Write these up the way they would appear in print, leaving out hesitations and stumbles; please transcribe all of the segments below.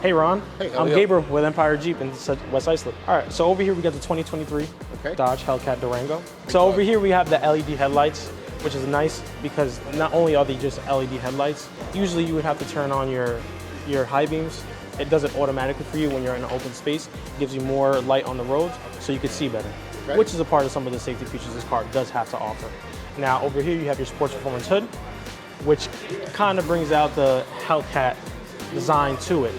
Hey Ron, Hey, I'm Gabriel with Empire Jeep in West Islip. All right, so over here we got the 2023 Dodge Hellcat Durango. So over here we have the LED headlights, which is nice because not only are they just LED headlights, usually you would have to turn on your high beams. It does it automatically for you when you're in an open space. It gives you more light on the roads so you can see better, which is a part of some of the safety features this car does have to offer. Now over here you have your sports performance hood, which kind of brings out the Hellcat design to it.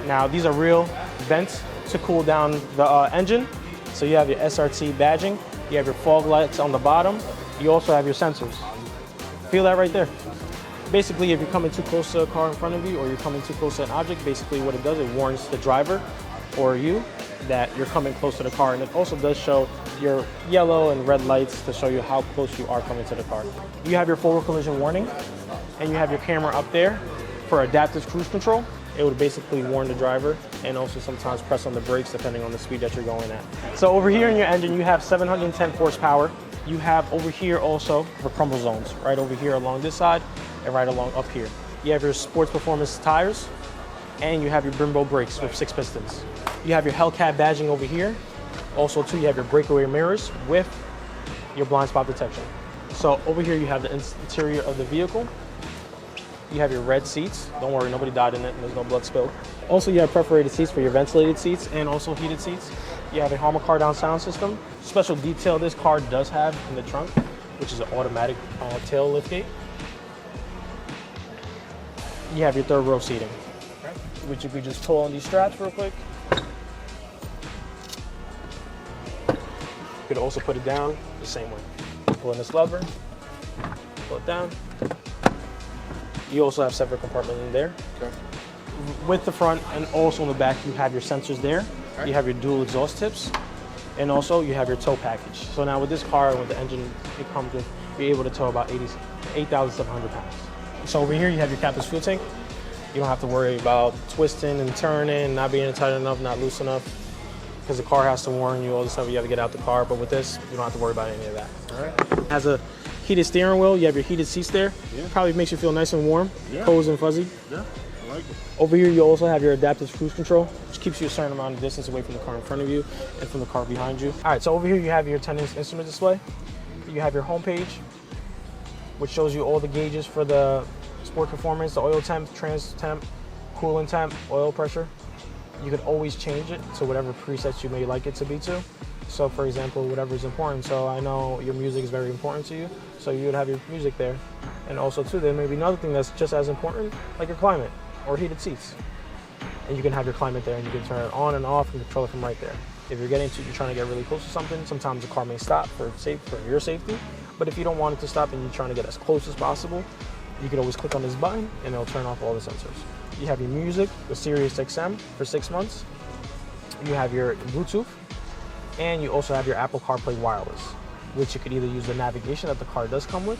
Now these are real vents to cool down the engine. So you have your SRT badging, you have your fog lights on the bottom, you also have your sensors. Feel that right there. Basically, if you're coming too close to a car in front of you or you're coming too close to an object, basically what it does, it warns the driver or you that you're coming close to the car. And it also does show your yellow and red lights to show you how close you are coming to the car. You have your forward collision warning and you have your camera up there for adaptive cruise control. It would basically warn the driver and also sometimes press on the brakes depending on the speed that you're going at. So over here in your engine, you have 710 horsepower. You have over here also the crumble zones, right over here along this side and right along up here. You have your sports performance tires and you have your Brembo brakes with 6 pistons. You have your Hellcat badging over here. Also too, you have your breakaway mirrors with your blind spot detection. So over here you have the interior of the vehicle. You have your red seats. Don't worry, nobody died in it and there's no blood spilled. Also, you have perforated seats for your ventilated seats and also heated seats. You have a Harman Kardon sound system. Special detail this car does have in the trunk, which is an automatic tail liftgate. You have your third row seating, which you could just pull on these straps real quick. You could also put it down the same way. Pull in this lever, pull it down. You also have separate compartments in there. With the front and also in the back, you have your sensors there. You have your dual exhaust tips, and also you have your tow package. So now with this car and with the engine it comes with, you're able to tow about 8,700 pounds. So over here you have your captain's fuel tank. You don't have to worry about twisting and turning, not being tight enough, not loose enough, because the car has to warn you all the stuff you have to get out the car. But with this, you don't have to worry about any of that. It has a heated steering wheel. You have your heated seats there. Probably makes you feel nice and warm, cozy and fuzzy. I like it. Over here, you also have your adaptive cruise control, which keeps you a certain amount of distance away from the car in front of you and from the car behind you. All right, so over here, you have your 10-inch instrument display. You have your home page, which shows you all the gauges for the sport performance, the oil temp, trans temp, coolant temp, oil pressure. You could always change it to whatever presets you may like it to be to. So for example, whatever is important. So I know your music is very important to you, so you would have your music there. And also too, there may be another thing that's just as important, like your climate or heated seats. And you can have your climate there and you can turn it on and off and control it from right there. If you're you're trying to get really close to something, sometimes the car may stop for your safety. But if you don't want it to stop and you're trying to get as close as possible, you can always click on this button and it'll turn off all the sensors. You have your music with Sirius XM for 6 months. You have your Bluetooth, and you also have your Apple CarPlay wireless, which you could either use the navigation that the car does come with,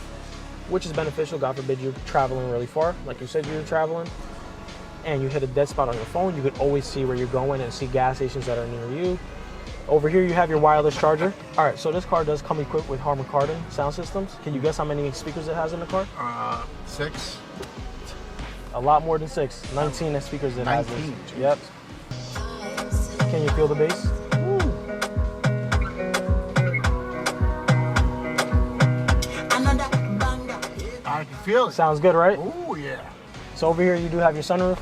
which is beneficial. God forbid you're traveling really far, like you said you're traveling, and you hit a dead spot on your phone, you could always see where you're going and see gas stations that are near you. Over here you have your wireless charger. All right, so this car does come equipped with Harman Kardon sound systems. Can you guess how many speakers it has in the car? 6. A lot more than 6. 19 speakers it has. 19. Yep. Can you feel the bass? I can feel it. Sounds good, right? Oh yeah. So over here you do have your sunroof.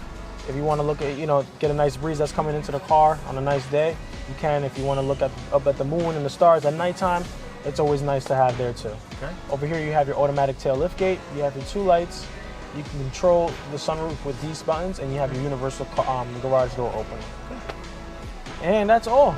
If you want to look at, get a nice breeze that's coming into the car on a nice day, you can. If you want to look up at the moon and the stars at nighttime, it's always nice to have there too. Over here you have your automatic tail liftgate. You have your 2 lights. You can control the sunroof with these buttons, and you have your universal garage door opener. And that's all.